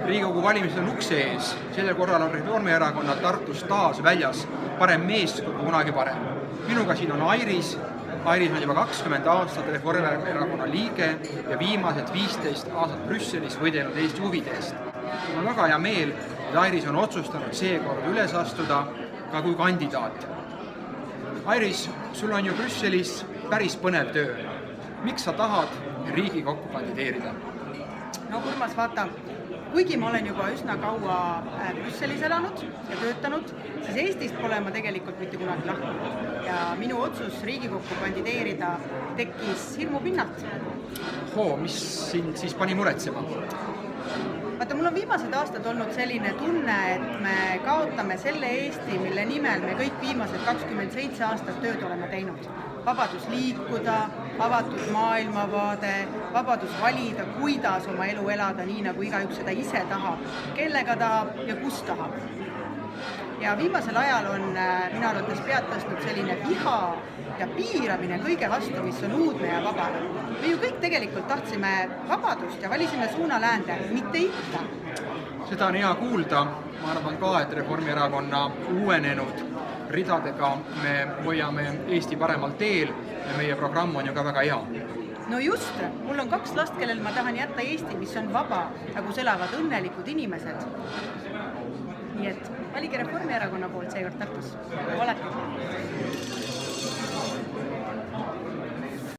Riigikogu valimised on ukse ees, sellel korral on Reformierakonna Tartus taas väljas parem mees kui kunagi varem. Minuga siin on Airis. Airis on juba 20 aastat Reformierakonna liige ja viimased 15 aastat Brüsselis võidelnud Eesti huvide eest. On väga hea meel, et Airis on otsustanud seekord üles astuda ka kui kandidaat. Airis, sul on ju Brüsselis päris põnev töö. Miks sa tahad Riigikokku kandideerida? No Urmas, vaata, kuigi ma olen juba üsna kaua Brüsselis elanud ja töötanud, siis Eestist pole ma tegelikult mitte kunagi lahkunud. Ja minu otsus Riigikokku kandideerida tekkis hirmu pinnalt. Mis sind siis pani muretsema? Vaata, mul on viimased aastad olnud selline tunne, et me kaotame selle Eesti, mille nimel me kõik viimased 27 aastat tööd oleme teinud. Vabadus liikuda, avatud maailmavaade, vabadus valida, kuidas oma elu elada nii, nagu igaüks seda ise tahab, kellega tahab ja kus tahab. Ja viimasel ajal on minu arvates pead tõstnud selline viha ja piiramine kõige vastu, mis on uudne ja vaba. Me ju kõik tegelikult tahtsime vabadust ja valisime suuna läände, mitte ikka. Seda on hea kuulda. Ma arvan ka, et Reformierakonna uuenenud ridadega me hoiame Eesti paremal teel ja meie programm on ju ka väga hea. No just, mul on 2 last, kellel ma tahan jätta Eesti, mis on vaba, nagu elavad õnnelikud inimesed. Nii et valige Reformierakonna poolt seekord Tartus. Olete.